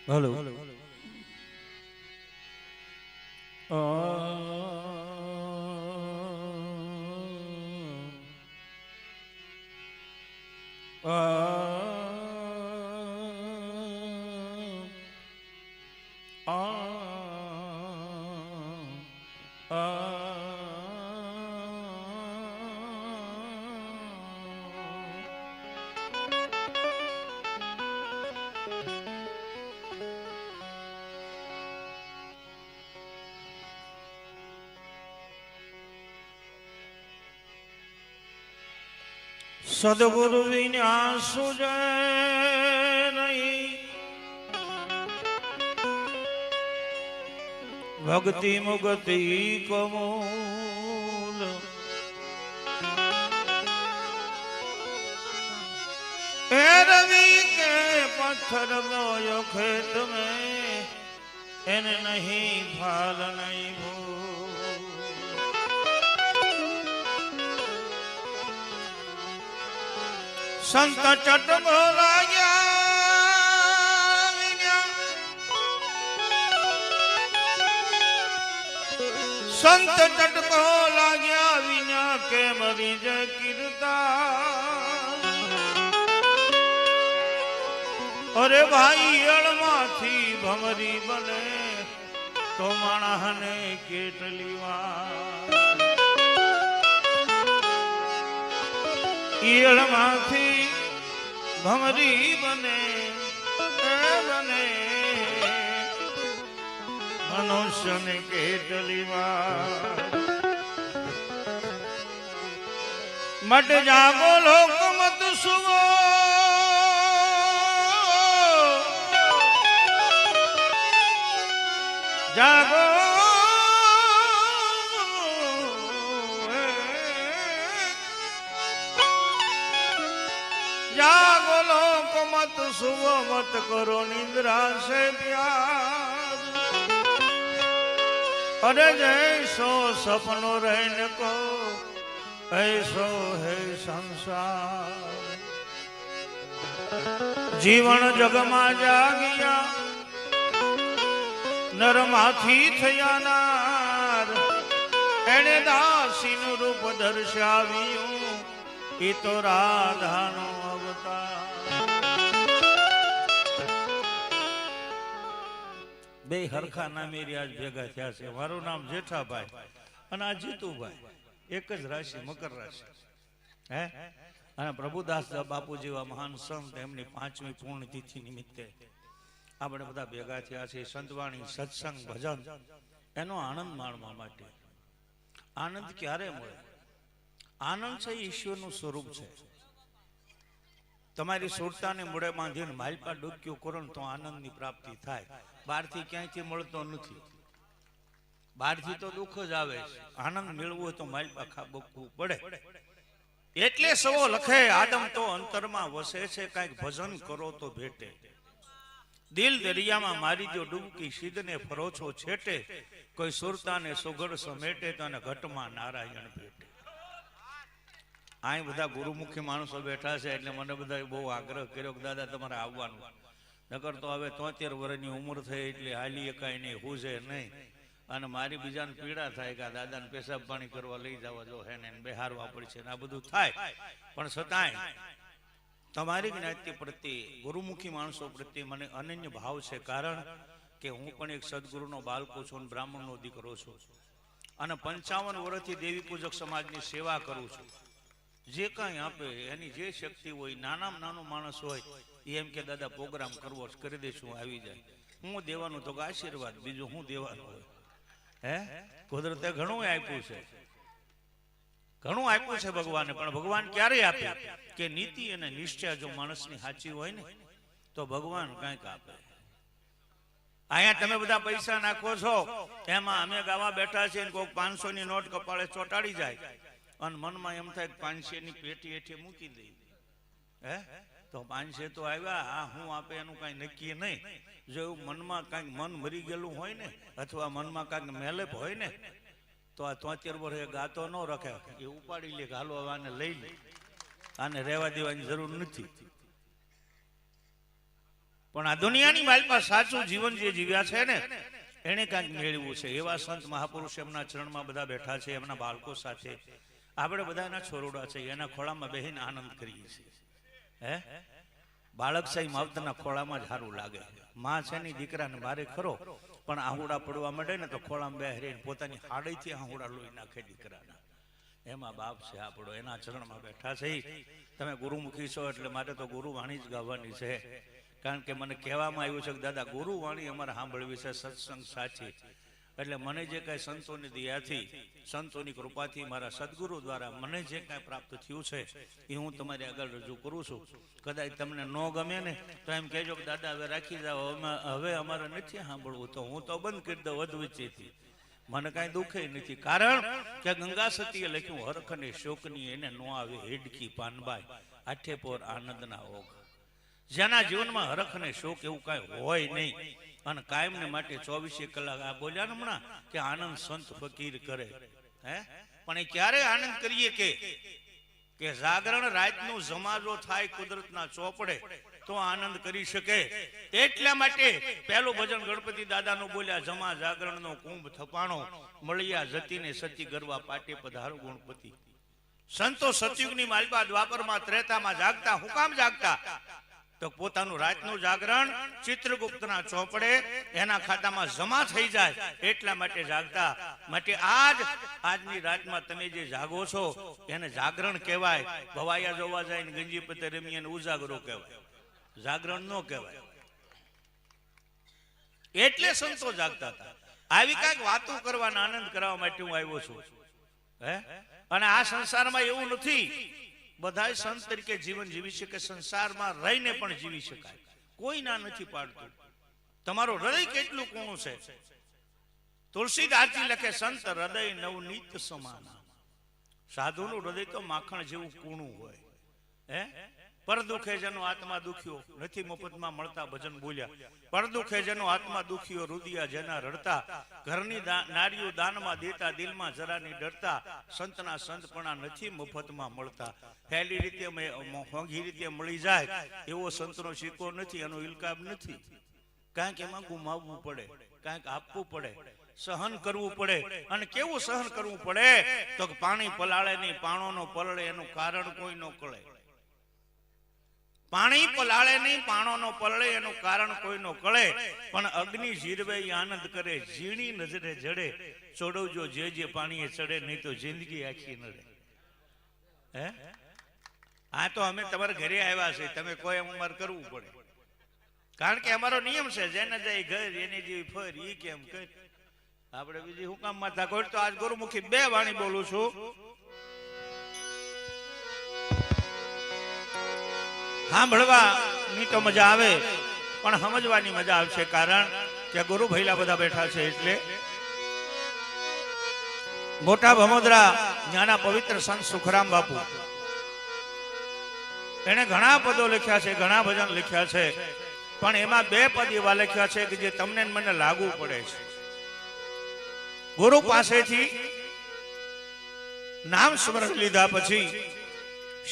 Hello સદગુરુ વિના સુજય નહીં, ભક્તિ મુક્તિ કમૂલ, એ રવિ કે પથ્થર બોયો ખેત में એને નહીં ફાલ નહીં ભૂલ। संत चट बोला गया संत चट बोला गया विना के मरी जय कीर्ता। अरे भाई अड़माथी भमरी बने तो माणहने કેટલી વાર ઈળમાંથી ભમરી બને મનુષ્યને કેટલી વાર। મટ જાગો લોક મત સુવો, જાગો जागो लोक मत सुवो मत करो निद्रा से प्यार। अरे जैसो सपनो रहने को ऐसो है संसार। जीवन जग में जागिया नर माथी थया नार, एने दासी नु रूप दर्शाव्યું એ તો રાધાનો અવતાર। બે હરખા નામેરી આજ ભેગા થયા છે। મારું નામ જેઠાભાઈ અને આ જીતુભાઈ, એક જ રાશિ મકર રાશિ હે। અને પ્રભુદાસ બાપુ જેવા મહાન સંત એમની 5મી પુણ્યતિથિ નિમિત્તે આપણે બધા ભેગા થયા છે। સંતવાણી સત્સંગ ભજન એનો આનંદ માણવા માટે। આનંદ ક્યારે મળે? આનંદ છે ઈશ્વરનું સ્વરૂપ છે। તમારી સુરતાને મૂળે બાંધીને માલપા ડૂબક્યું કરો તો આનંદની પ્રાપ્તિ થાય। બહારથી ક્યાંયથી મળતો નથી, બહારથી તો દુઃખ જ આવે છે। આનંદ મેળવવો હોય તો માલપા ખાબકવું પડે। એટલે સવો લખે આદમ તો અંતરમાં વસે છે, કાંઈક ભજન કરો તો ભેટે। દિલ દરિયામાં મારી દો ડૂબકી, સિદ્ધને ફરો છો છેટે। કોઈ સુરતાને સુગડ સમેટે તો ઘટમાં નારાયણ ભેટે। અહીં બધા ગુરુમુખી માણસો બેઠા છે એટલે મને બધા બહુ આગ્રહ કર્યો કે દાદા તમારે આવવાનું, નકર તો હવે 73 વર્ષની ઉંમર થઈ એટલે હાલી એકાય નહીં, હુજે નહીં। અને મારી બીજાને પીડા થાય કે દાદાને પેશાબ પાણી કરવા લઈ જવા જો હે ને બેહારવા પડશે ને આ બધું થાય। પણ છતાંય તમારી જ્ઞાતિ પ્રત્યે ગુરુમુખી માણસો પ્રત્યે મને અનન્ય ભાવ છે। કારણ કે હું પણ એક સદગુરુનો બાળકો છું, બ્રાહ્મણનો દીકરો છું અને 55 વર્ષથી દેવી પૂજક સમાજની સેવા કરું છું। જે કાંઈ આપે એની જે શક્તિ હોય, નાનામાં નાનો માણસ હોય એમ કે દાદા પ્રોગ્રામ કરવો કરી દઈશું, આવી જાય। હું દેવાનું તો આશીર્વાદ, બીજું હું દેવાનું હોય હે? કુદરતે ઘણું આપ્યું છે, ઘણું આપ્યું છે ભગવાને। પણ ભગવાન ક્યારે આપે કે નીતિ અને નિષ્ઠા જો માણસની સાચી હોય ને તો ભગવાન કંઈક આપે। અહીંયા તમે બધા પૈસા નાખો છો, એમાં અમે ગાવા બેઠા છીએ, કોઈક 500 ની નોટ કપાળે ચોટાડી જાય અને મનમાં એમ થાય 500 ની પેટી હેઠે મૂકી દઈ હે તો 500 તો આવ્યા, આ હું આપે એનું કઈ નક્કી નહીં। જો એવું મનમાં કાંઈક મન મરી ગયેલું હોય ને અથવા મનમાં કાંઈક મેલેપ હોય ને તો આ 73 વર્ષે ગાતો ન રખે, એ ઉપાડી લે, હાલો આને લઈ લે, આને રહેવા દેવાની જરૂર નથી। પણ આ દુનિયાની માલમાં સાચું જીવન જે જીવ્યા છે ને એને કાંઈક મેળવ્યું છે. એવા સંત મહાપુરુષ એમના ચરણમાં બધા બેઠા છે, એમના બાળકો સાથે આપણે બધા એના છોરડા છે, એના ખોળામાં બેહીને આનંદ કરીએ છીએ. હે બાળક સાહેબ માવતરના ખોળામાં જ સારું લાગે. માં છે ની દીકરાને મારે ખરો, પણ આહુડા પડવા માંડે ને તો ખોળામાં બેહરીને પોતાની હાડીથી આહુડા લોહી નાખે દીકરાના. એમાં બાપ છે આપણો, એના ચરણમાં બેઠા છે. તમે ગુરુમુખી છો એટલે મારે તો ગુરુવાણી જ ગાવાની છે. કારણ કે મને કહેવામાં આવ્યું છે કે દાદા ગુરુવાણી અમારે સાંભળવી છે, સત્સંગ સાચી. એટલે મને જે કાંઈ સંતોની દયાથી, સંતોની કૃપાથી, મારા સદગુરુ દ્વારા મને જે કાંઈ પ્રાપ્ત થયું છે એ હું તમારી આગળ રજૂ કરું છું. કદાચ તમને ન ગમે ને તો એમ કહેજો કે દાદા હવે રાખી જાઓ, હવે અમારે નથી સાંભળવું, તો હું તો બંધ કરી દઉં વચ્ચેથી. મને કાંઈ દુઃખ નથી, કારણ કે ગંગા સતીએ લખ્યું હરખ અને શોકની એને નો આવે હેડકી પાનબાઈ આઠે પોર આનંદના ઓઘ. જેના જીવનમાં હરખ અને શોક એવું કાંઈ હોય નહીં અને કાયમને માટે 24 કલાક આ બોલ્યા ને હમણાં કે આનંદ સંત ફકીર કરે. હે પણ એ ક્યારે આનંદ કરીએ કે જાગરણ રાતનું જમાજો થાય કુદરતના ચોપડે તો આનંદ કરી શકે. એટલા માટે પહેલું ભજન ગણપતિ દાદાનું બોલ્યા જમા જાગરણનો કુંભ થપાણો મળ્યા જતીને સતી ગરવા પાટે પધારો ગણપતિ. સંતો સતયુગની માલપા દ્વાપરમાં ત્રેતામાં જાગતા. હું કામ જાગતા? તો પોતાનું રાતનું જાગરણ ચિત્રગુપ્તના ચોપડે એના ખાતામાં જમા થઈ જાય એટલા માટે જાગતા. માટે આજની રાતમાં તમે જે જાગો છો એને જાગરણ કહેવાય. ભવાયા જોવા જાય ને ગંજી પતે રમી એને ઉજાગરો કહેવાય, જાગરણ નો કહેવાય. એટલે સંતો જાગતા હતા. આવી કઈક વાતો કરવાના આનંદ કરવા માટે હું આવ્યો છું. હે અને આ સંસારમાં એવું નથી બધા સંત તરીકે જીવન જીવી શકે, સંસારમાં રહીને પણ જીવી શકાય. કોઈ ના નથી પાડતું. તમારું હૃદય કેટલું કૂણું છે. તુલસીદાસજી લખે સંત હૃદય નવનીત સમાન. સાધુનું હૃદય તો માખણ જેવું કૂણું હોય. હે પર દુખે જેનો આત્મા દુખ્યો, નથી મફતમાં મળતા ભજન બોલ્યા. પર દુખે જેનો આત્મા દુખ્યો, રુદિયા જેના રડતા, ઘરની નારીઓ દાનમાં દેતા, દિલમાં જરાની ડરતા, સંતના સંતપણા નથી મફતમાં મળતા. ફેલી રીતે મોંઘી રીતે મળી જાય એવો સંતનો સિક્કો નથી, એનો ઇલકાબ નથી. કાંઈક એમાં ગુમાવવું પડે, કાંઈક આપવું પડે, સહન કરવું પડે. અને કેવું સહન કરવું પડે તો પાણી પલાળે નહીં પાણો નો પલળે એનું કારણ કોઈ ન કળે. પાણી પલાળે નહીં પાણો નો પલળે એનું કારણ કોઈ નો કળે. પણ અગ્નિ જીરવે આનંદ કરે, ઝીણી નજરે જડે, ચોડવજો જે પાણીએ ચડે, નહીં તો જિંદગી આખી નડે. હે આ તો અમે તમારા ઘરે આવ્યા છે, તમે કોઈ અમારે કરવું પડે. કારણ કે અમારો નિયમ છે જેને જાય ઘર એને જેવી ફર ઈ કેમ કર. આપણે બીજી હુકામ માથા કોઈ તો આજ ગુરુમુખી 2 વાણી બોલું છું. સાંભળવા ની તો મજા આવે પણ સમજવાની મજા આવશે. કારણ કે ગુરુ ભૈલા બધા બેઠા છે. એટલે મોટા ભમોદરા જ્ઞાના પવિત્ર સંત સુખરામ બાપુ એને ઘણા પદો લખ્યા છે, ઘણા ભજન લખ્યા છે, પણ એમાં 2 પદ એવા લખ્યા છે કે જે તમને મને લાગુ પડે છે. ગુરુ પાસેથી નામ સ્મરણ લીધા પછી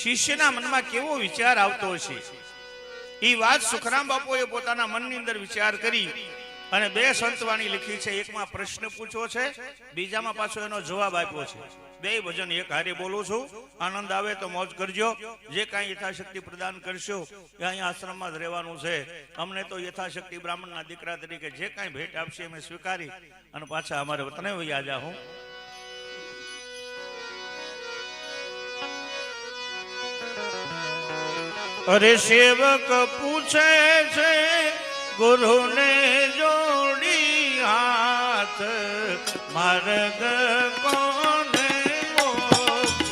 શિષ્યના મનમાં કેવો વિચાર આવતો હશે એ વાત સુખરામ બાપુએ પોતાના મનની અંદર વિચાર કરી અને 2 સંતવાણી લખી છે. એકમાં પ્રશ્ન પૂછ્યો છે, બીજામાં પાછો એનો જવાબ આપ્યો છે. 2 ભજન એક હારે બોલું છું. આનંદ આવે તો મોજ કરજો. જે કાંઈ યથાશક્તિ પ્રદાન કરશો એ અહીંયા આશ્રમમાં જ રહેવાનું છે. અમને તો યથાશક્તિ બ્રાહ્મણના દીકરા તરીકે જે કાંઈ ભેટ આપશે અમે સ્વીકારી અને પાછા અમારે વતને વયા જાઉં. અરે સેવક પૂછે છે ગુરુને જોડી હાથ, માર્ગ કોને મોક્ષ.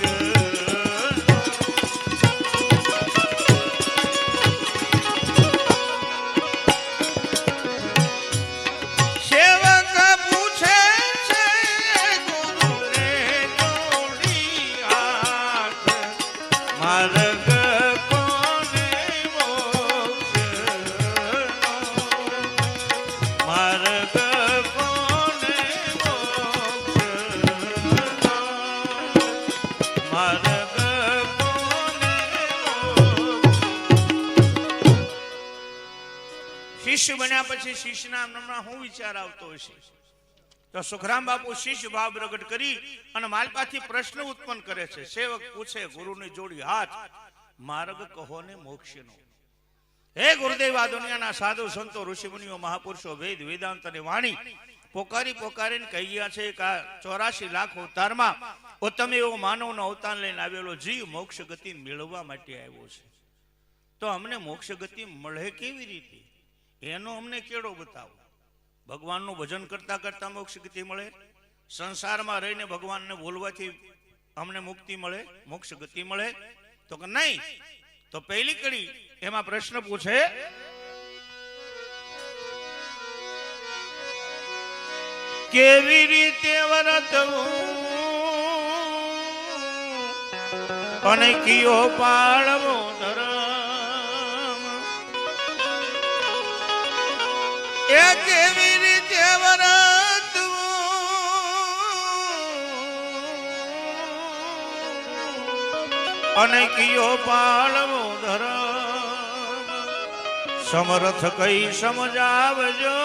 સેવક પૂછે છે ગુરુને જોડી હાથ, માર્ગ શિષ્ય બન્યા પછી શિષ્યના મનમાં શું વિચાર આવતો હશે? તો સુખરામ બાપુ શિષ્ય ભાવ પ્રગટ કરી અને માલપાથી પ્રશ્ન ઉત્પન્ન કરે છે. સેવક પૂછે ગુરુની જોડી હાથ, માર્ગ કહો ને મોક્ષનો. હે ગુરુદેવ, આ દુનિયાના સાધુ સંતો ઋષિ મુનિઓ મહાપુરુષો વેદ વેદાંત અને વાણી પોકારી પોકારીને કહી ગયા છે કે 84 લાખ અવતારમાં ઉત્તમ એવો માનવનો અવતાર લઈને આવેલો જીવ મોક્ષ ગતિ મેળવવા માટે આવ્યો છે. તો અમને મોક્ષ ગતિ મળે કેવી રીતે? એનો અમને કેળો બતાવો. ભગવાનનું ભજન કરતા કરતા મોક્ષ ગતિ મળે? સંસારમાં રહીને ભગવાનને બોલવાથી અમને મુક્તિ મળે, મોક્ષ ગતિ મળે? તો કે નહીં. તો પહેલી કડી એમાં પ્રશ્ન પૂછે, કેવી રીતે વર્તવું અને કયો પાળવો ધર્મ? એ કેવી રીતે વર્તવું અને કયો પાળવો ધર્મ? સમર્થ કઈ સમજાવજો,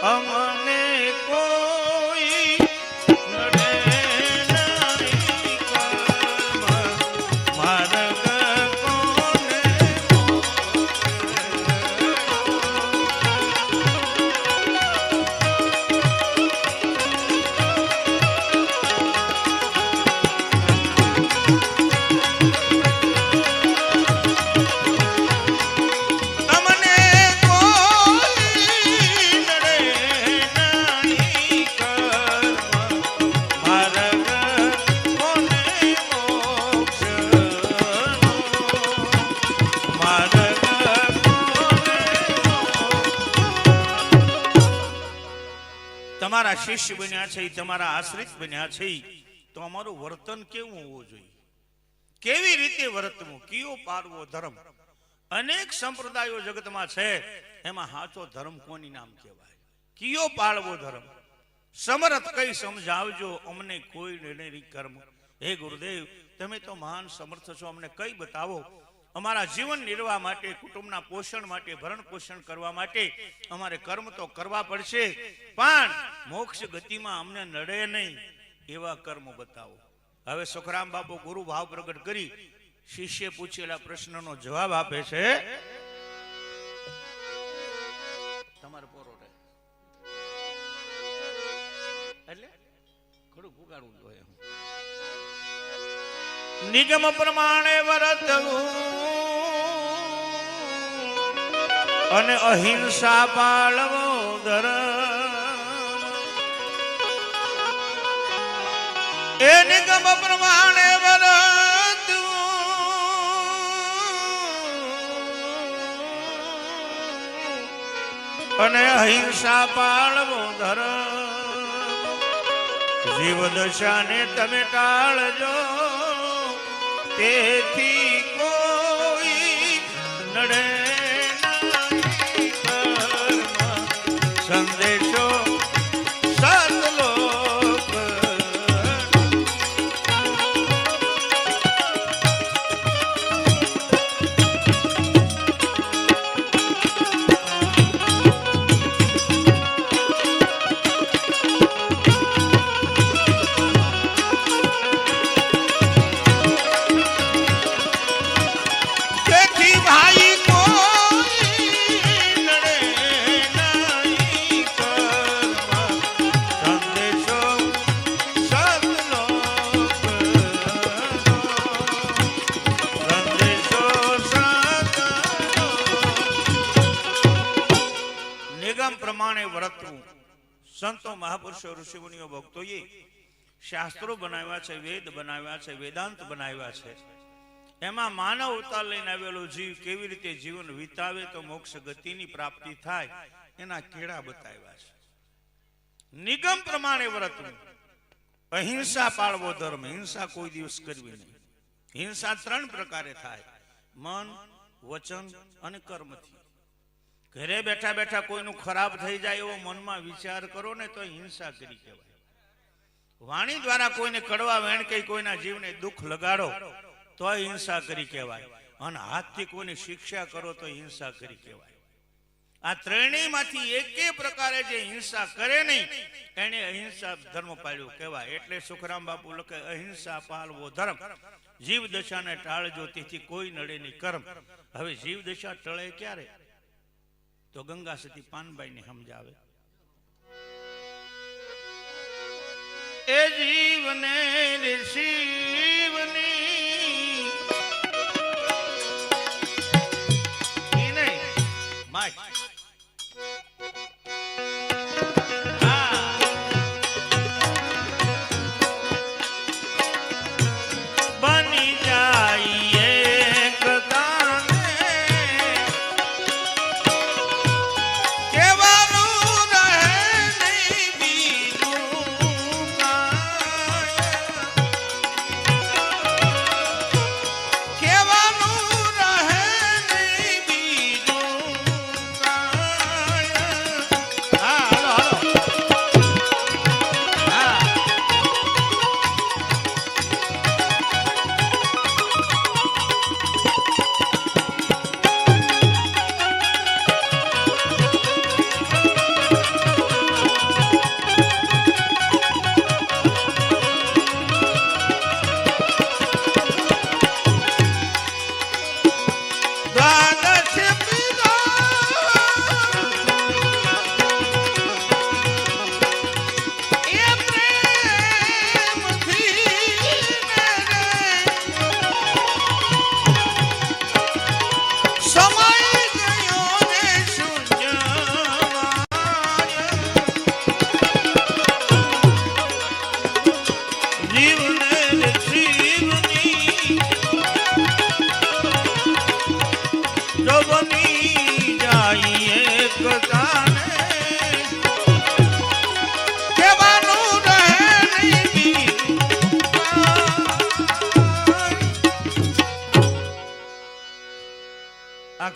અમને કોઈ નડે નહીં કર્મ, માર્ગ કોને તમારા શિષ્ય બન્યા છે, તમારા આશ્રિત બન્યા છે, તો અમારું વર્તન કેવું હોવું જોઈએ? કેવી રીતે વર્તવું? કયો પાળવો ધર્મ? અનેક સંપ્રદાયો જગતમાં છે, એમાં સાચો ધર્મ કોની નામ કહેવાય? કયો પાળવો ધર્મ? સમર્થ કઈ સમજાવજો, અમને કોઈ નહીં કર્મ. હે ગુરુદેવ, તમે તો મહાન સમર્થ છો, અમને કઈ બતાવો. અમારા જીવન નિર્વાહ માટે, કુટુંબના પોષણ માટે, ભરણ પોષણ કરવા માટે અમારે કર્મ તો કરવા પડશે, પણ મોક્ષ ગતિમાં અમને નડે નહીં એવા કર્મ બતાવો. હવે સુખરામ બાપુ ગુરુ ભાવ પ્રગટ કરી શિષ્ય પૂછેલા પ્રશ્નનો જવાબ આપે છે. તમારે પોરો રહે એટલે થોડું પુગાડવું જોઈએ. નિગમ પ્રમાણે વર્તવું અને અહિંસા પાળવો ધર્મ. એ નિગમ પ્રમાણે વર્તવું અને અહિંસા પાળવો ધર્મ. જીવ દશાને તમે ટાળજો, તેથી કોઈ નડે નહીં કર્મ. સંદેશો સતલોક. પ્રમાણે વર્તવું. સંતો મહાપુરુષો ઋષિ મુનિઓ ભક્તોએ શાસ્ત્રો બનાવ્યા છે, વેદ બનાવ્યા છે, વેદાંત બનાવ્યા છે. એમાં માનવ અવતાર લઈને આવેલો જીવ કેવી રીતે જીવન વિતાવે તો મોક્ષ ગતિની પ્રાપ્તિ થાય એના કેળા બતાવ્યા છે. નિગમ પ્રમાણે વર્તવું, અહિંસા પાળવો ધર્મ. હિંસા કોઈ દિવસ કરવી નહીં. હિંસા 3 પ્રકારે થાય: મન, વચન અને કર્મથી. ઘરે બેઠા બેઠા કોઈનું ખરાબ થઈ જાય એવો મનમાં વિચાર કરો ને તો હિંસા કરી કહેવાય. વાણી દ્વારા કોઈને કડવા વેણ કે કોઈના જીવને દુઃખ લગાડો તો હિંસા કરી કહેવાય. અને હાથથી કોઈની શિક્ષા કરો તો હિંસા કરી કહેવાય. આ ત્રણેયમાંથી એકે પ્રકારે જે હિંસા કરે નહીં એને અહિંસા ધર્મ પાળ્યો કહેવાય. એટલે સુખરામ બાપુ લખે અહિંસા પાળવો ધર્મ, જીવ દશાને ટાળજો તેથી કોઈ નડે નહીં કર્મ. હવે જીવ દશા ટળે ક્યારે? તો ગંગા સતી પાનબાઈને સમજાવે એ જીવને શિવની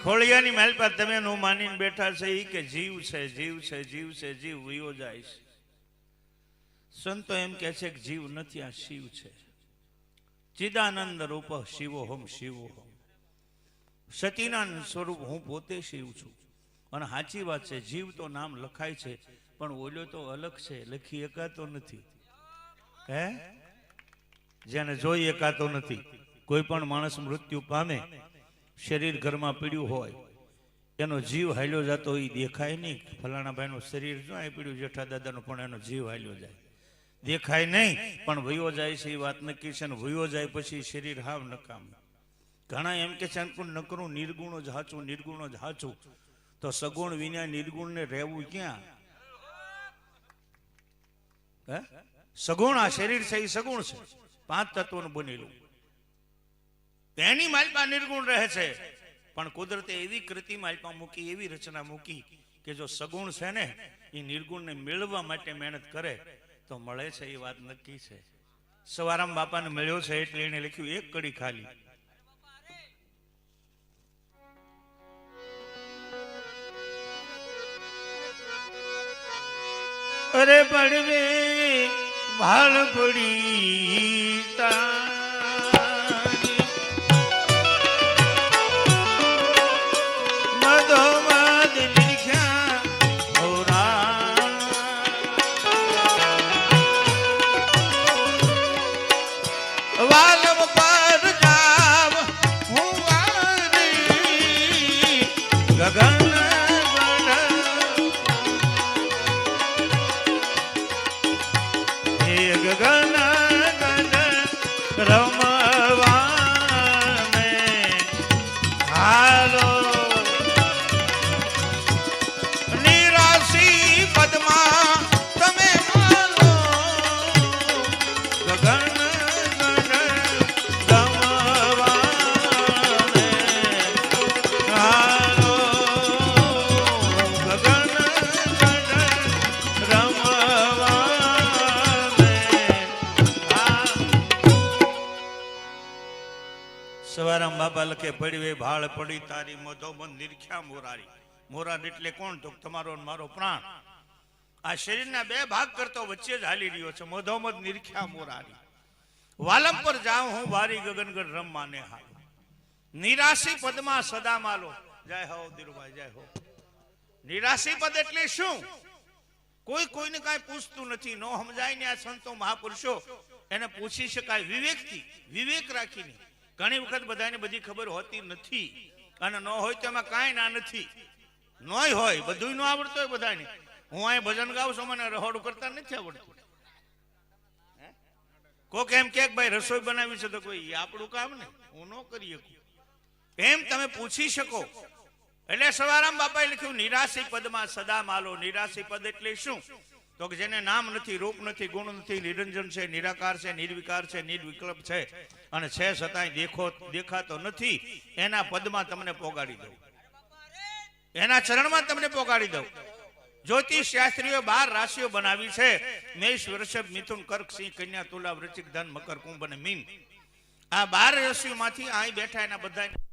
ખોળિયાની મહેલ પર તમે નું માનીને બેઠા છે ઈ કે જીવ છે જીવ છે જીવ છે જીવ વયો જાય છે. સંતો એમ કહે છે કે જીવ નથી, આ શિવ છે. ચિદાનંદ રૂપ શિવોહમ શિવોહમ. સતીનાનંદ સ્વરૂપ હું પોતે શિવ છું. અને સાચી વાત છે, જીવ તો નામ લખાય છે પણ ઓલો તો અલગ છે, લખી એકાતો નથી. હે જેને જોઈ એકાતો નથી. કોઈ પણ માણસ મૃત્યુ પામે, શરીર ઘરમાં પીડ્યું હોય, એનો જીવ હાલ્યો જતો એ દેખાય નહીં. ફલાણા ભાઈનું શરીર જો આ પીડ્યું જેઠા દાદાનું, પણ એનો જીવ હાલ્યો જાય, દેખાય નહીં પણ વયો જાય છે. એ વાત નક્કી છે ને વયો જાય પછી શરીર હાવ નકામ. ઘણા એમ કે છે નકરું નિર્ગુણો જ હાચું, નિર્ગુણો જ હાચું. તો સગુણ વિના નિર્ગુણ ને રહેવું ક્યાં? હે સગુણ આ શરીર છે એ સગુણ છે, 5 તત્વોનું બનેલું. એની માલપા નિર્ગુણ રહે છે, પણ કુદરતે એવી કૃતિ માલપા મૂકી, એવી રચના મૂકી કે જો સગુણ છે ને એ નિર્ગુણને મેળવવા માટે મહેનત કરે તો મળે છે. એ વાત નક્કી છે. સવારામ બાપાને મળ્યો છે એટલે એને લખ્યું એક કડી ખાલી. અરે પડવે ભાળ પડી તારી, મધોમધ લીખ્યા હોરા, વાલમ પર જાવ હું વારી, ગગન ગગન ગન રમવાને હાલો, નિરાશી પદમાં તમે હાલો, ગગન ગન રમવાને હાલો, ગગન ગન રમવા. સવારામ બાપા લખે પડવે ભાળ પડી તારી, મધોમધ નિરખ્યા મોરારી. મોરાર એટલે કોણ? તો તમારો મારો પ્રાણ આ શરીરના 2 ભાગ કરતો વચ્ચે જ હાલી રહ્યો છે. મધોમધ નિરખ્યા મોરારી, વાલમ પર જાઉં હું વારી, ગગનગઢ રમવાને હાલ, નિરાશી પદમાં સદા માલો. જય હો ધીરુભાઈ, જય હો. નિરાશી પદ એટલે શું? કોઈ કોઈને કાંઈ પૂછતું નથી, નો સમજાય ને. આ સંતો મહાપુરુષો એને પૂછી શકાય વિવેકથી, વિવેક રાખીને. ઘણી વખત બધાને બધી ખબર હોતી નથી, અને ન હોય તો એમાં કાંઈ ના નથી. નોય હોય, બધું ન આવડતું હોય બધાને. હું અહીં ભજન ગાઉં છું, મને રહોડું કરતા નથી આવડતું. કોક એમ કે ભાઈ રસોઈ બનાવી છે, તો કોઈ આપણું કામ ને, હું ન કરી શકું. એમ તમે પૂછી શકો. એટલે સવારામ બાપાએ લખ્યું નિરાશી પદમાં સદા માલો. નિરાશી પદ એટલે શું? તો કે જેને નામ નથી, રૂપ નથી, ગુણ નથી, નિરંજન છે, નિરાકાર છે, નિર્વિકાર છે, નિર્વિકલ્પ છે, અને છે છતાંય દેખાતો નથી, એના પદમાં તમને પોગાડી દઉં, એના ચરણમાં તમને પોગાડી દઉં. જ્યોતિષ શાસ્ત્રીઓ 12 રાશિઓ બનાવી છે. મેષ, વૃષભ, મિથુન, કર્ક, સિંહ, કન્યા, તુલા, વૃશ્ચિક, ધન, મકર, કુંભ અને મીન. આ 12 રાશિઓમાંથી અહીં બેઠા એના બધા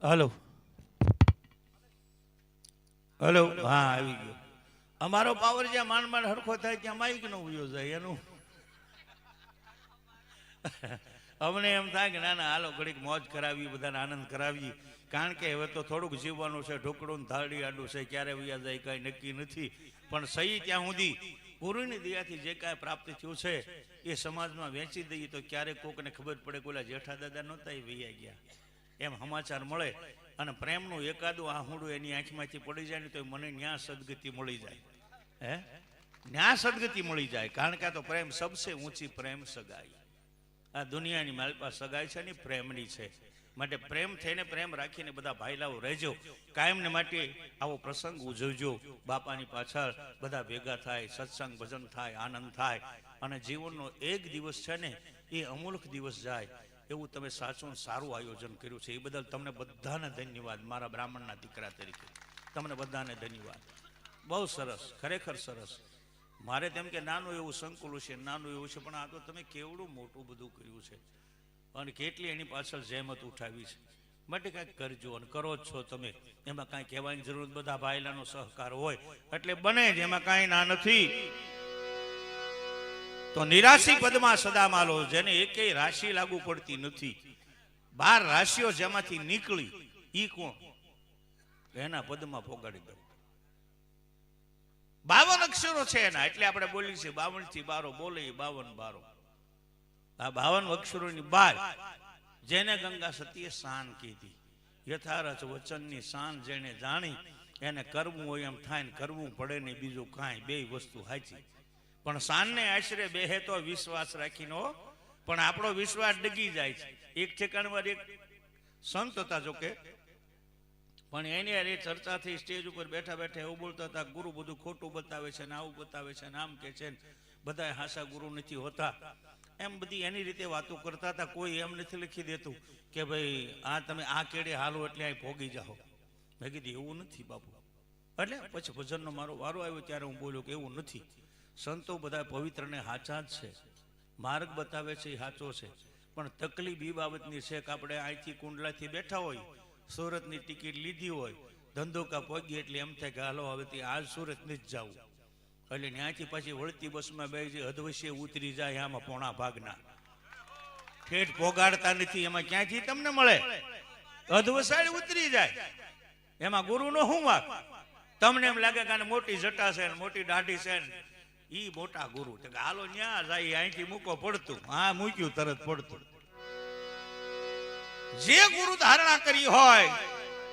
હલો હલો, હા આવી ગયો. અમારો પાવર જ્યાં માંડ માંડ હરખો થાય ત્યાં માઈક નો ઉયો જાય એનું. અમને એમ થાય કે ના ના હાલો ઘડીક મોજ કરાવી, બધાને આનંદ કરાવી. કારણ કે હવે તો થોડુંક જીવવાનું છે, ઢોકળું થાળી આડું છે, ક્યારે વયા જાય કઈ નક્કી નથી. પણ સહી ત્યાં સુધી ગુરુની દયાથી જે કાંઈ પ્રાપ્ત થયું છે એ સમાજમાં વેચી દઈએ તો ક્યારેક કોકને ખબર પડે કે ઓલા જેઠા દાદા નહોતા એ વૈયા ગયા, એમ સમાચાર મળે. અને પ્રેમનું એકાદું આહુડું એની આંખમાંથી પડી જાય ને તો મને ન્યા સદગતિ મળી જાય. હે, ન્યા સદગતિ મળી જાય. કારણ કે આ તો પ્રેમ સબસે ઊંચી પ્રેમ સગાઈ. આ દુનિયાની મારી પાસે સગાઈ છે ને પ્રેમની છે. માટે પ્રેમ થઈને પ્રેમ રાખીને બધા ભાઈલાઓ રહેજો. કાયમને માટે આવો પ્રસંગ ઉજવજો. બાપાની પાછળ બધા ભેગા થાય, સત્સંગ ભજન થાય, આનંદ થાય, અને જીવનનો એક દિવસ છે ને એ અમૂલ્ય દિવસ જાય એવું તમે સાચું સારું આયોજન કર્યું છે. એ બદલ તમને બધાને ધન્યવાદ. મારા બ્રાહ્મણના દીકરા તરીકે તમને બધાને ધન્યવાદ. બહુ સરસ, ખરેખર સરસ. મારે તેમ કે નાનું એવું સંકુલ છે, નાનું એવું છે, પણ આ તો તમે કેવડું મોટું બધું કર્યું છે અને કેટલી એની પાછળ જહેમત ઉઠાવી છે. માટે કાંઈક કરજો અને કરો જ છો તમે. એમાં કાંઈ કહેવાની જરૂર, બધા ભાઈલાનો સહકાર હોય એટલે બને જ, એમાં કાંઈ ના નથી. તો નિરાશી પદમાં સદા માલો. જેને એકેય રાશિ લાગુ પડતી નથી, 12 રાશિઓ જેમાંથી નીકળી ઈ કોણ? એના પદમાં પોગાડી દઉં. 52 અક્ષરો છે એના, એટલે આપણે બોલીએ છીએ 52 થી 12 બોલે 52 12. આ 52 અક્ષરોની 12 જેને ગંગા સતીએ શાન કીધી. યથારથ વચનની શાન જેને જાણી એને કરવું હોય એમ થાય ને કરવું પડે ને બીજું કાંઈ, બે વસ્તુ સાચી. પણ શાનને આશરે બેહે તો વિશ્વાસ રાખીનો, પણ આપણો વિશ્વાસ ડગી જાય છે. એક ઠેકાણમાં એક સંત હતા જોકે, પણ એની અરે ચર્ચાથી સ્ટેજ ઉપર બેઠા બેઠા એવું બોલતા હતા ગુરુ બધું ખોટું બતાવે છે ને આવું બતાવે છે ને આમ કે છે ને બધા હાસા ગુરુ નથી હોતા. એમ બધી એની રીતે વાતો કરતા હતા. કોઈ એમ નથી લખી દેતું કે ભાઈ આ તમે આ કેડે હાલો એટલે અહીં ભોગી જાઓ. મેં કીધું એવું નથી બાપુ. એટલે પછી ભજનનો મારો વારો આવ્યો ત્યારે હું બોલ્યો કે એવું નથી. સંતો બધા પવિત્ર ને સાચા જ છે, માર્ગ બતાવે છે એ સાચો છે. પણ તકલીફ એ બાબતની છે કે આપણે અહીંથી કુંડલાથી બેઠા હોય, સુરતની ટિકિટ લીધી હોય, ધંધોકા પહોંચી એટલે એમ થાય કે હાલો હવે આજ સુરત નથી જવું. એટલે ત્યાંથી પાછી વળતી બસમાં બે જે અધવશ્ય ઉતરી જાય આમાં પોણા ભાગના ઠેઠ પોગાડતા નથી. એમાં ક્યાંથી તમને મળે? અધવસાડ ઉતરી જાય. એમાં ગુરુનો શું વાક? તમને એમ લાગે કે મોટી જટા છે ને મોટી દાઢી છે ને ઈ મોટા ગુરુ. હાલો ન્યા જાય, અહીંથી મૂકો પડતું. હા મૂક્યું તરત પડતું. જે ગુરુ ધારણા કરી હોય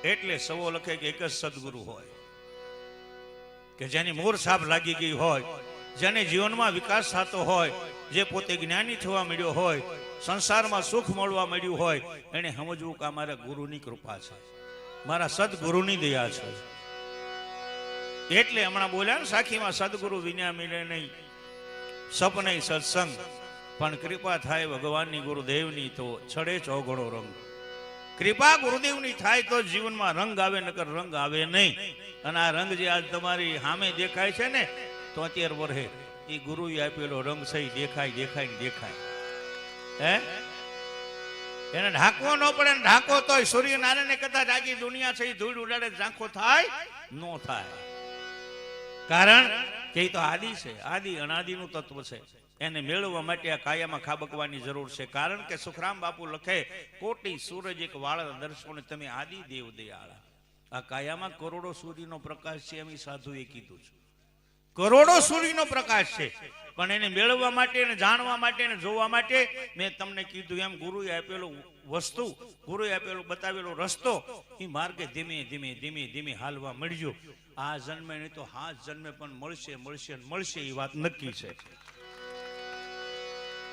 એટલે સવો લખે કે એક જ સદગુરુ હોય, કે જેની મોર છાપ લાગી ગઈ હોય, જેને જીવનમાં વિકાસ થતો હોય, જે પોતે જ્ઞાની થવા મળ્યો હોય, સંસારમાં સુખ મળવા મળ્યું હોય, એને સમજવું કે મારા ગુરુની કૃપા છે, મારા સદગુરુની દયા છે. એટલે હમણાં બોલ્યા ને સાખીમાં, સદગુરુ વિના મિલે નહીં, સપને સત્સંગ, પણ કૃપા થાય ભગવાનની ગુરુદેવની તો છડે ચોગડો રંગ. કૃપા ગુરુદેવની થાય તો જીવનમાં રંગ આવે, નકર રંગ આવે નહીં. અને આ રંગ જે આજ તમારી સામે દેખાય છે ને 73 વર્ષે, એ ગુરુએ આપેલો રંગ સહી દેખાય દેખાય દેખાય. હે એને ઢાંકવો ન પડે ને ઢાંકો તોય સૂર્યનારાયણ કદાચ આખી દુનિયા છે એ ધૂળ ઉડાડે ઝાંખો થાય નો થાય. કારણ કે એ તો આદિ છે, આદિ અનાદિનું તત્વ છે. એને મેળવવા માટે આ કાયામાં ખાબકવાની જરૂર છે. કારણ કે સુખરામ બાપુ લખે કોટી સૂરજ એક વાળા દર્શો ને તમે આદિ દેવ દયાળા. આ કાયામાં કરોડો સૂર્યનો પ્રકાશ છે એમ સાધુએ કીધું છે. કરોડો સૂર્યનો પ્રકાશ છે, પણ એને મેળવવા માટે એને જાણવા માટે એને જોવા માટે મેં તમને કીધું એમ ગુરુએ આપેલું વસ્તુ, ગુરુએ આપેલો બતાવેલો રસ્તો એ માર્ગે ધીમે ધીમે ધીમે ધીમે હાલવા મળજો. આ જન્મે નહીં તો હા જન્મે પણ મળશે મળશે મળશે એ વાત નક્કી છે.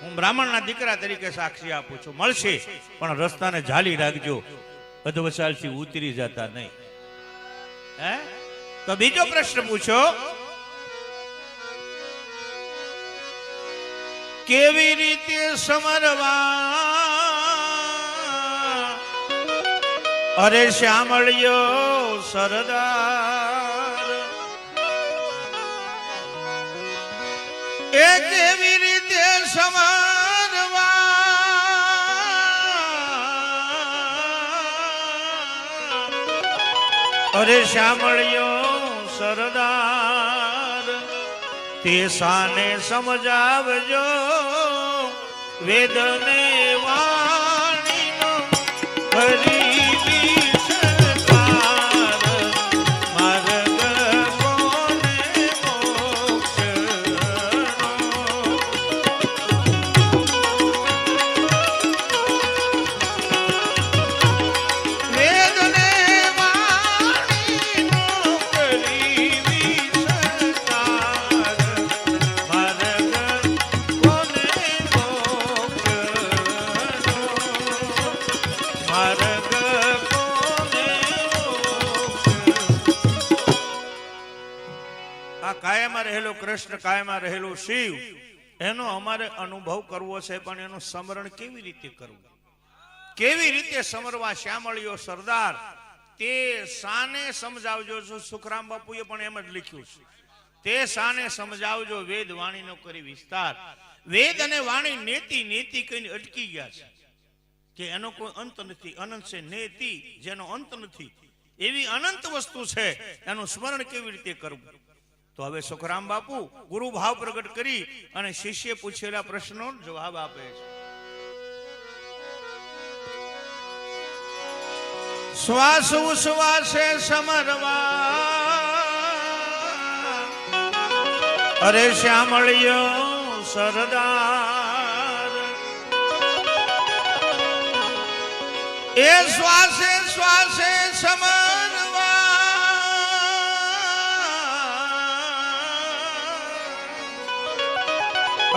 હું બ્રાહ્મણના દીકરા તરીકે સાક્ષી આપું છું, મળશે પણ રસ્તાને ઝાલી રાખજો, અધવસાલથી ઉતરી જતા નહીં. હે તો બીજો પ્રશ્ન પૂછો, કેવી રીતે સમરવા અરે શ્યામળિયો સરદાર, એ કેવી રીતે સમરવા અરે શ્યામળિયો સરદાર, તે સાને સમજાવજો વેદને વાણીનો હરી સરકાર, માર્ગ કોને મોક્ષનો. વેદને વાણીનો હરી સરકાર, કાયમાં રહેલો કૃષ્ણ, કાયમાં રહેલો શિવ, એનો અમારે અનુભવ કરવો છે. પણ એનું સ્મરણ કેવી રીતે કરવું, કેવી રીતે સમરવા શ્યામળિયો સરદાર, તે સાને સમજાવજો. સુખરામ બાપુએ પણ એમ જ લખ્યું છે, તે સાને સમજાવજો વેદ વાણીનો કરી વિસ્તાર. વેદ અને વાણી નેતિ નેતિ કહીને અટકી ગયા છે કે એનો કોઈ અંત નથી. અનંત છે નેતિ, જેનો અંત નથી, એવી અનંત વસ્તુ છે. એનું સ્મરણ કેવી રીતે કરવું? તો હવે સુખરામ બાપુ ગુરુ ભાવ પ્રગટ કરી અને શિષ્ય પૂછેલા પ્રશ્નો જવાબ આપે છે. શ્વાસ ઉશ્વાસે સમરવા અરે શ્યામળિયો સરદાર, એ શ્વાસે શ્વાસે સમરવા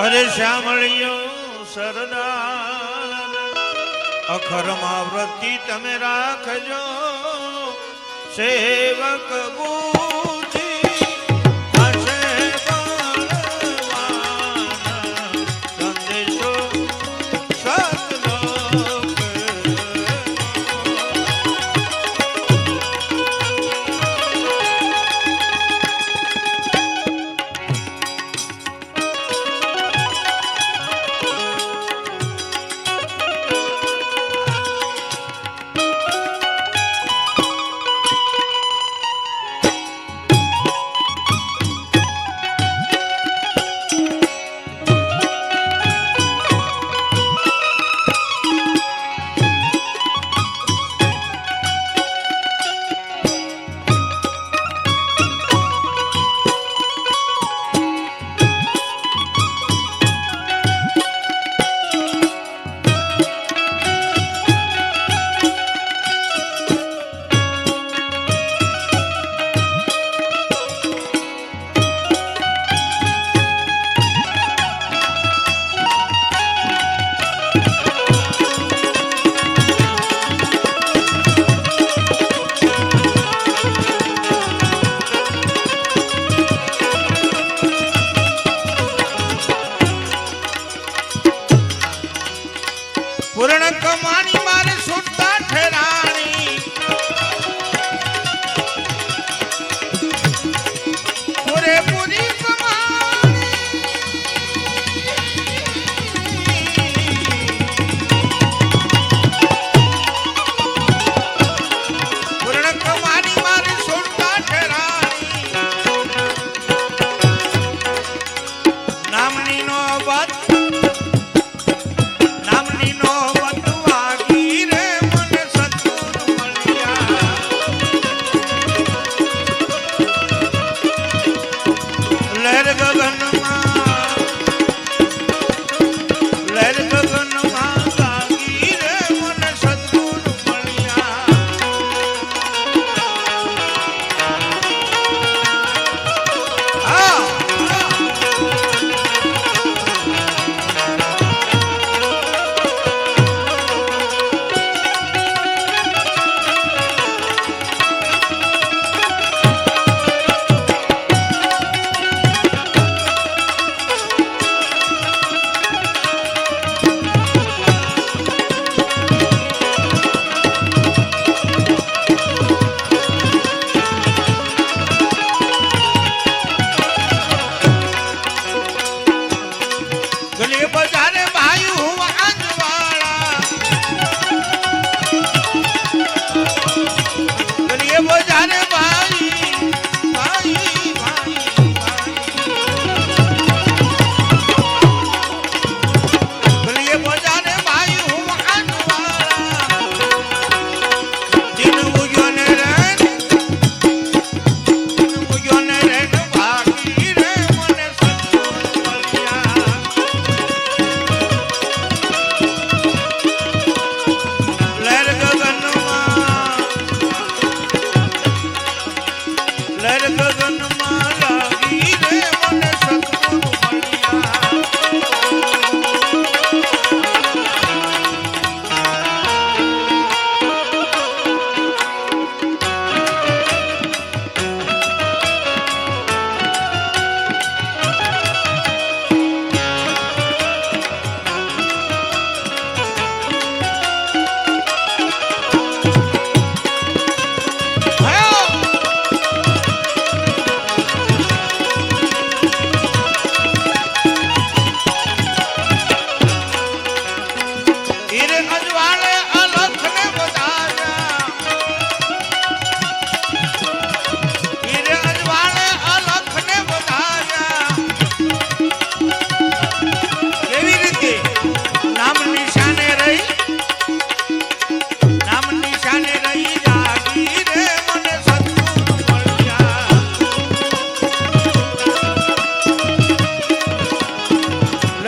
અરે શ્યામળિયો સરદાર, અખરમાં વૃત્તિ તમે રાખજો સેવક બુદ્ધિ હશે બળવાન, સંદેશો સતલોક.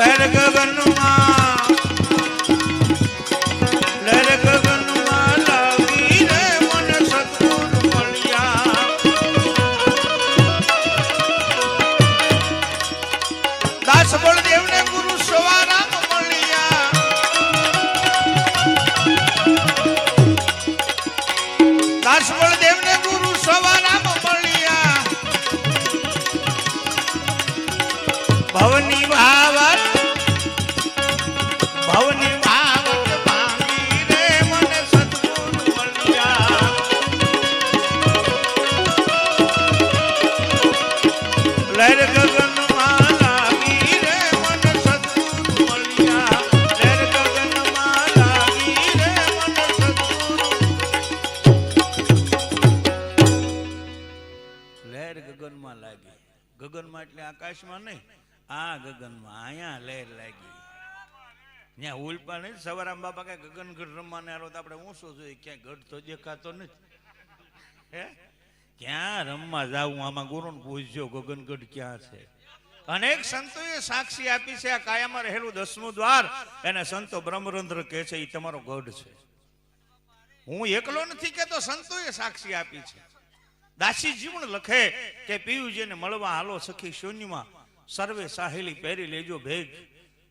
લહેર ગગનમાં લહેર ગગનમાં લાગી રે મને સદગુરુ મળ્યા દાસ બળદેવને ગુરુ સવારામ મળ્યા દાસ બળદેવને ગુરુ સવારામ મળ્યા ભવની ભાવત ભવની ભાવત ભાંગી રે મને સદગુરુ મળ્યા લહેર ગગનમાં લાગી રે મને સદગુરુ મળ્યા લહેર ગગનમાં લાગી રે મને સદગુરુ લહેર ગગનમાં લાગી ગગનમાં એટલે આકાશમાં નહીં આ ગગનમાં અહીંયા લહેર લાગી ત્યાં ઉલપા નહીં સવારામ બાપા કઈ ગગનગઢ રમવાને આલો તો આપણે ઊંચો જોઈએ ક્યાંય ગઢ તો દેખાતો નથી હે ક્યાં રમવા જાવું આમાં ગુરુને પૂછજો ગગનગઢ ક્યાં છે અનેક સંતોએ સાક્ષી આપી છે આ કાયામાં રહેલું 10મું દ્વાર એને સંતો બ્રહ્મરંધ્ર કહે છે એ તમારો ગઢ છે હું એકલો નથી કેતો સંતોએ સાક્ષી આપી છે દાસી જીવન લખે કે પિયુજીને મળવા હાલો સખી શૂન્યમાં સર્વે સાહેલી પહેરી લેજો ભેગ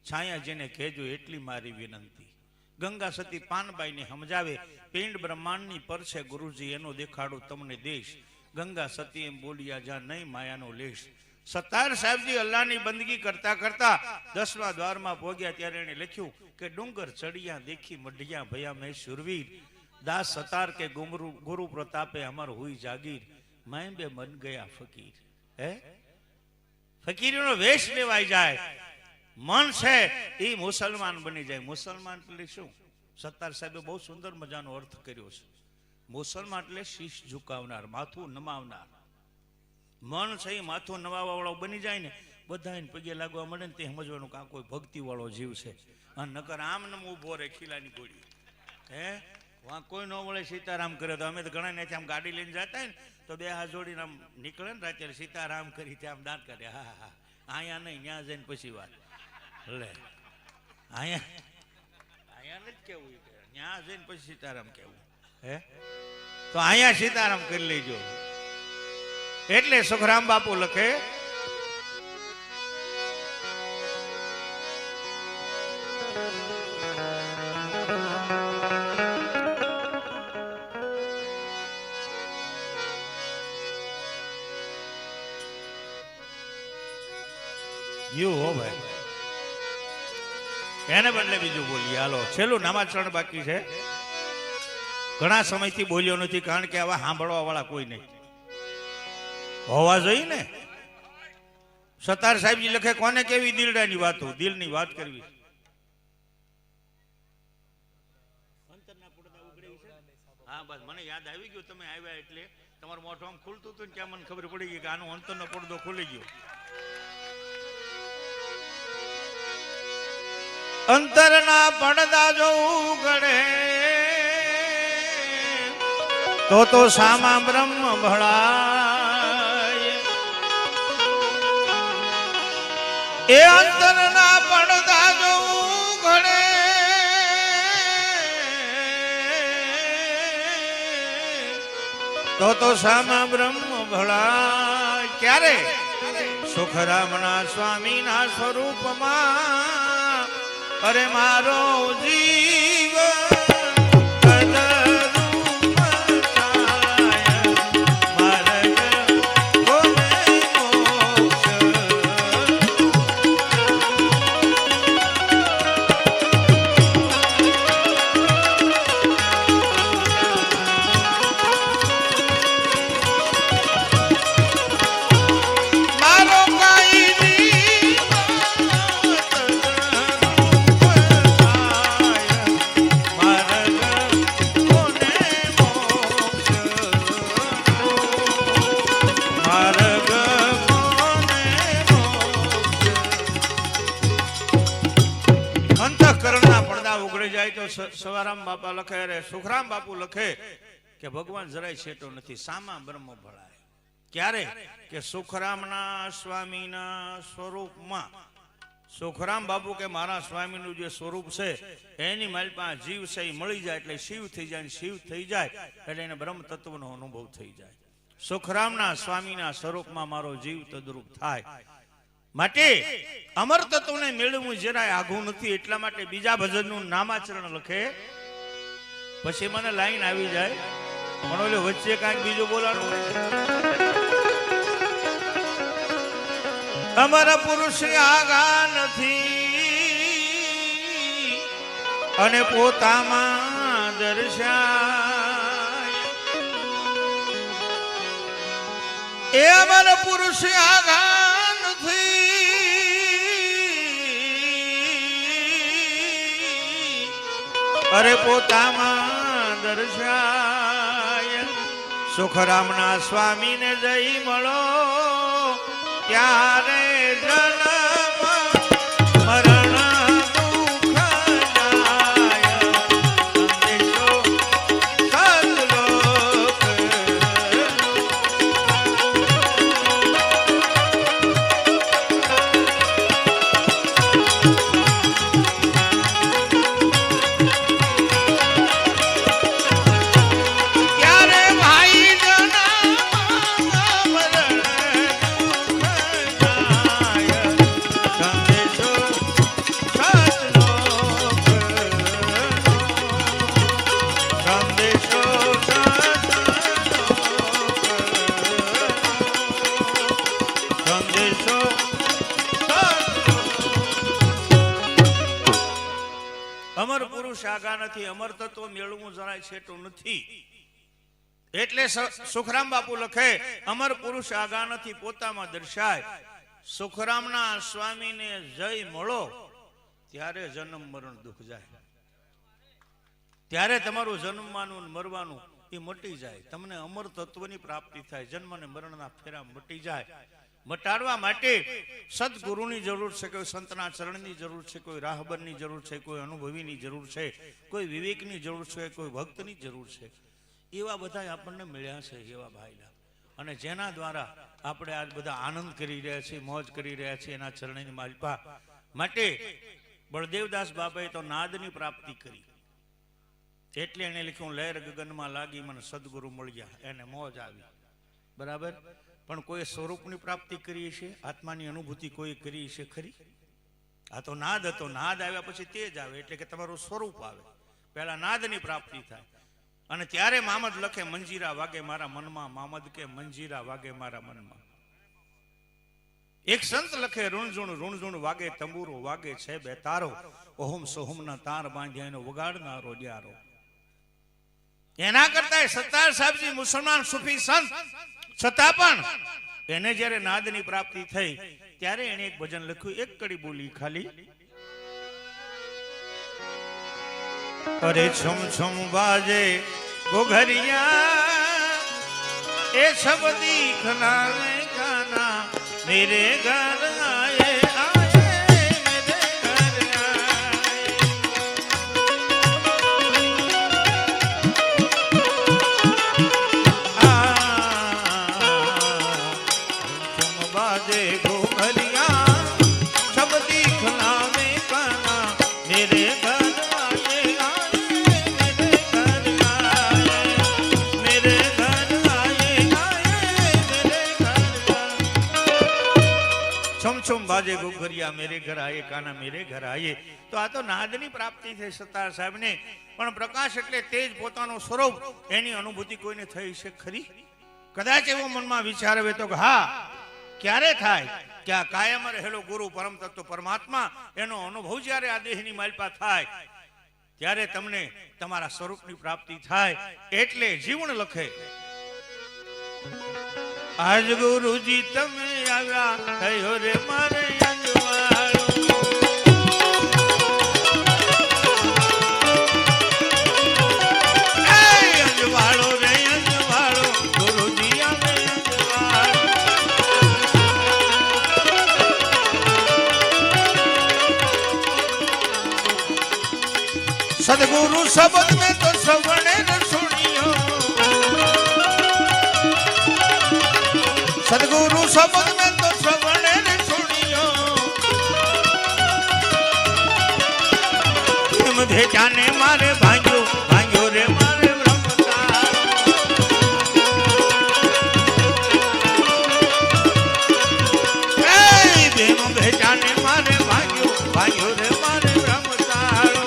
છાયા જેને કહેજો એટલી મારી વિનંતી ગંગા સતી પાનબાઈને સમજાવે પિંડ બ્રહ્માંડની પર છે ગુરુજી એનો દેખાડો તમને દેશ ગંગા સતી એમ બોલ્યા જ્યાં નહીં માયાનો લેશ સત્તાર સાહેબજી અલ્લાહની બંદગી કરતા કરતા 10મા દ્વારમાં પહોંચ્યા ત્યારે એને લખ્યું કે ડુંગર ચડિયા દેખી મઢિયા ભયા મેં શુરવીર દાસ સતાર કે ગુરુ પ્રતાપે અમર હુઈ જાગીર મેં બે મન ગયા ફકીર હે ફકીરીનો વેશ લેવાઈ જાય મન છે એ મુસલમાન બની જાય મુસલમાન એટલે શું સત્તાર સાહેબે બહુ સુંદર મજાનો અર્થ કર્યો છે મુસલમાન એટલે શીશ ઝુકાવનાર માથું નમાવનાર મન છે એ માથું નમાવવા વાળો બની જાય ને બધાને પગે લાગવા મળે ને તે સમજવાનું કે આ કોઈ ભક્તિ વાળો જીવ છે અને નકર આમ નમ ઉભો રે ખીલાની ગોળી હે વાં કોઈ ન મળે સીતારામ કરે તો અમે તો ઘણા ને આમ ગાડી લઈને જતા ને તો બે હાથ જોડીને આમ નીકળે ને રાત્રે સીતારામ કરી ત્યાં આમ દાંત કાઢે હા હા અહીંયા નહીં ત્યાં જઈને પછી વાત લે અહીંયા નથી કેવું ત્યાં જઈને પછી સીતારામ કેવું હે તો અહીંયા સીતારામ કરી લેજો એટલે સુખરામ બાપુ લખે હો ભાઈ એને બદલે બીજું બોલીએ હાલો છેલ્લું નામાચરણ બાકી છે ઘણા સમયથી બોલ્યો નથી કારણ કે આવા સાંભળવા વાળા કોઈ નહીં હોવા જોઈએ ને સતાર સાહેબજી લખે કોને કેવી દિલડાની વાતો દિલની વાત કરવી હા બસ મને યાદ આવી ગયું તમે આવ્યા એટલે તમારું મોઢું આમ ખુલતું હતું ને ત્યાં મને ખબર પડી ગઈ કે આનો અંતરનો પડદો ખુલી ગયો અંતરના પડદા જો ઉઘડે તો સામા બ્રહ્મ ભળાય એ અંતરના પડદા જો ઉઘડે તો સામા બ્રહ્મ ભળાય ક્યારે સુખરામના સ્વામીના સ્વરૂપમાં અરે મારો જીવ સવારામ બાપા લખે રે સુખરામ બાપુ લખે કે ભગવાન જરાય છેટો નથી સામા બ્રહ્મ ભળાય ક્યારે કે સુખરામના સ્વામીના સ્વરૂપમાં સુખરામ બાપુ કે મારા સ્વામીનું જે સ્વરૂપ છે એની માલપા જીવ છે એ મળી જાય એટલે શિવ થઈ જાય, શિવ થઈ જાય એટલે એને બ્રહ્મ તત્વનો અનુભવ થઈ જાય. સુખરામના સ્વામીના સ્વરૂપમાં મારો જીવ તદ્રુપ થાય. માટે અમર તત્વને મેળવવું જરાય આઘું નથી. એટલા માટે બીજા ભજનનું નામાચરણ લખે પછી મને લાઈન આવી જાય, પણ ઓલે વચ્ચે કાંઈક બીજું બોલાનું. અમર પુરુષ આગા નથી અને પોતામાં દર્શાય. એ અમર પુરુષ આગા નથી અરે પોતામાં દર્શાય. સુખરામના સ્વામીને જઈ મળો ત્યારે જન્મ મરણ દુઃખ જાય. સંદેશો સદલોક ત્યારે ભાઈ અમર પુરુષ આગા નથી. અમર તત્વ મેળવું જરાય છેટું નથી. એટલે સુખરામ બાપુ લખે અમર પુરુષ આગા નથી પોતામાં દર્શાય. સુખરામના સ્વામીને જય મળો ત્યારે જન્મ મરણ દુઃખ જાય. ત્યારે તમારું જન્મવાનું મરવાનું એ મટી જાય. તમને અમર તત્વની પ્રાપ્તિ થાય. જન્મ અને મરણના ફેરા મટી જાય. મટાડવા માટે સદગુરુની જરૂર છે, કોઈ સંતના ચરણની જરૂર છે, કોઈ રાહબરની જરૂર છે, કોઈ અનુભવીની જરૂર છે, કોઈ વિવેકની જરૂર છે, કોઈ ભક્તની જરૂર છે. એવા બધા આપણને મળ્યા છે એવા ભાઈલા, અને જેના દ્વારા આપણે આજ બધા આનંદ કરી રહ્યા છીએ, મોજ કરી રહ્યા છીએ એના ચરણની માલપા. માટે બળદેવદાસ બાબાએ તો નાદની પ્રાપ્તિ કરી એટલે એને લખ્યું લહેર ગગનમાં લાગી મને સદગુરુ મળ્યા, એને મોજ આવી. બરાબર. પણ કોઈ સ્વરૂપની પ્રાપ્તિ કરી છે, આત્માની અનુભૂતિ કોઈ કરી છે ખરી? આ તો નાદ હતો. નાદ આવ્યા પછી તેજ આવે એટલે કે તમારું સ્વરૂપ આવે. પહેલા નાદની પ્રાપ્તિ થાય અને ત્યારે મામદ લખે મંજીરા વાગે મારા મનમાં. મામદ કે મંજીરા વાગે મારા મનમાં. એક સંત લખે ઋણઝુણ ઋણઝુણ વાગે તંબુરો વાગે છે બે તારો. ઓહમ સોહમના તાર બાંધ્યા એનો વગાડનારો યારો. એના કરતા સત્તાર સાહેબજી મુસલમાન સુફી સંત છતાં પણ એને જ્યારે નાદની પ્રાપ્તિ થઈ ત્યારે એને એક ભજન લખ્યું. એક કડી બોલી ખાલી. અરે છમ છમ બાજે ઘોઘરિયા એ સબ દીખના ગાના મેરે ઘર આયે બાજે ઘોઘરિયા મેરે ઘર આયે કાના મેરે ઘર આયે. તો આ તો નાદની પ્રાપ્તિ થઈ સત્તાર સાહેબને. પણ પ્રકાશ એટલે તેજ પોતાનું સ્વરૂપ. એની અનુભૂતિ કોઈને થઈ છે ખરી? કદાચ એવો મનમાં વિચાર આવે તો હા ક્યારે થાય કે આ કાયમ રહેલો ગુરુ પરમ તત્વ પરમાત્મા એનો અનુભવ જ્યારે આ દેહની માલપા થાય ત્યારે તમને તમારા સ્વરૂપની પ્રાપ્તિ થાય. એટલે જીવન લખે આજ ગુરુજી તમે આવ્યા થયો રે મારે અંજવાળો. અંજવાળો રે અંજવાળો ગુરુજી આવે અંજવાળો. સદગુરુ શબ્દ में तो श्रवणे न सुनियो. सदगुरु शब्द में तो श्रवण ने सुनियो. ધેચાને મારે ભાંગ્યો ભાંગ્યો રે મારે બ્રહ્મતાળ એ બેનો ધેચાને મારે ભાંગ્યો ભાંગ્યો રે મારે બ્રહ્મતાળ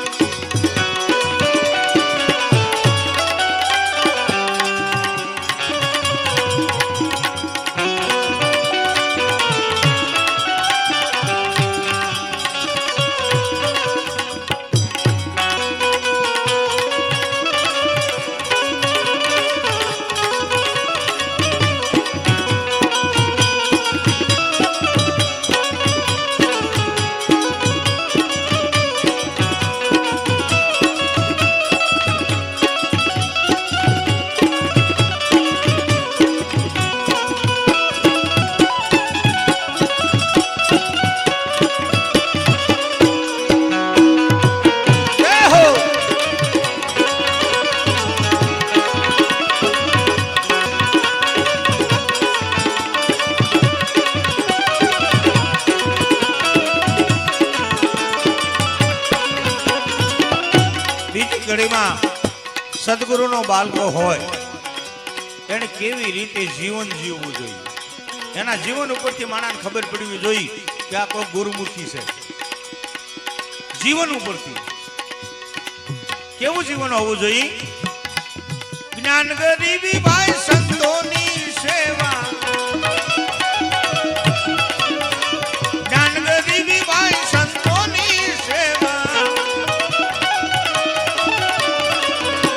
સદગુરુનો બાળકો હોય એને કેવી રીતે જીવન જીવવું જોઈએ એના જીવન ઉપરથી માણસને ખબર પડવી જોઈએ કે આ કોઈ ગુરુમુખી છે જીવન ઉપરથી કેવું જીવન હોવું જોઈએ જ્ઞાન ગરીબી ભાઈ સંતોની સેવા જ્ઞાન ગરીબી ભાઈ સંતોની સેવા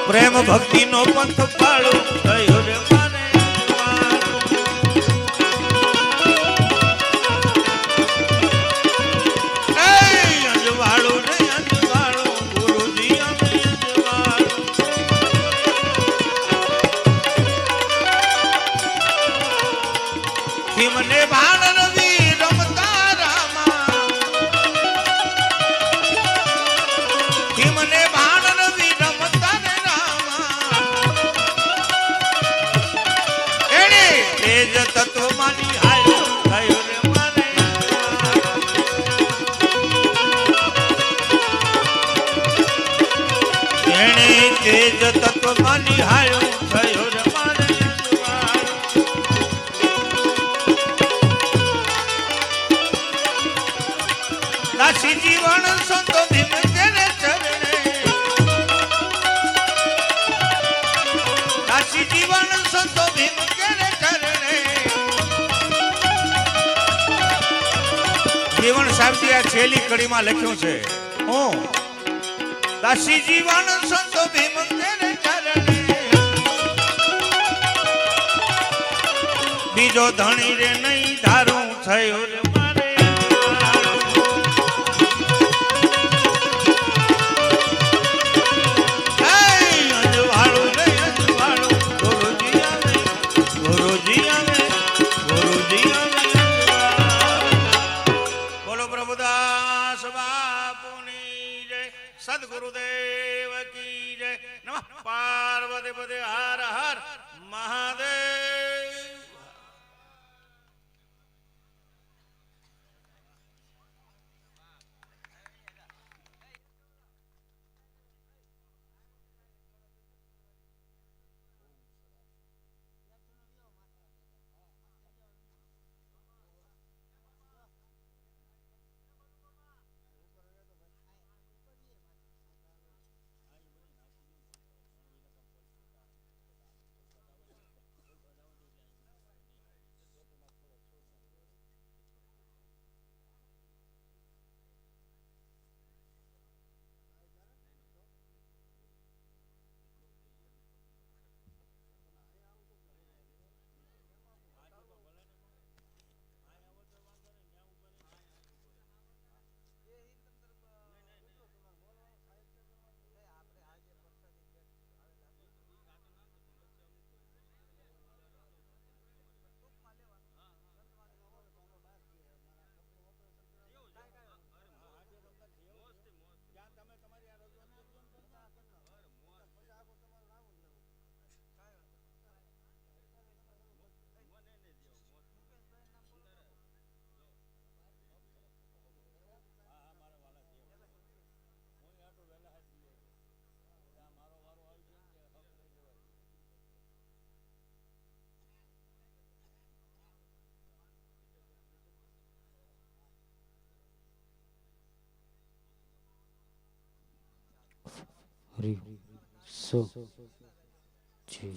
પ્રેમ ભક્તિ નો પંથ પાળો થયો રે માને અંજવાળો રે અંજવાળો ગુરુજી અમે અંજવાળો મને ભાણ રવિ રમતા રામા મને ભાણ રવિ રમતા તેજ તત્વ માની હાયો થયો રે મારે એને તેજ તત્વ માની હાયો થયો રે મારે દાસી જીવન સંતો ભીમ તેને ચરણે દાસી જીવન સંતો ભીમ જીવન સાહેબજી આ છેલ્લી કડીમાં લખ્યું છે હું દાસી જીવન સંતો ભીમ તેને ચરણે બીજો ધણી રે નહીં ધારું થયો રે મારે અંજવાળો રે અંજવાળો ગુરુજી આવે ગુરુજી આવે ગુરુજી આવે પ્રભુદાસ બાપુની જય સદગુરુદેવ કી જય નમઃ પાર્વતી પદે હર હર મહાદેવ હરી સો જે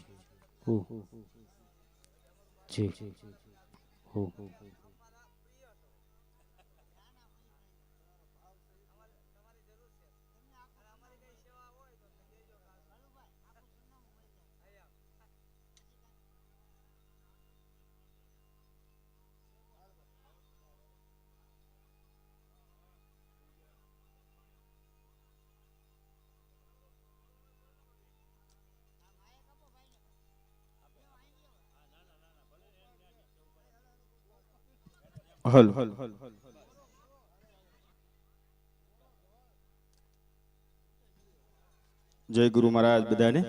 હો જે હો હલ જય ગુરુ મહારાજ બધાને.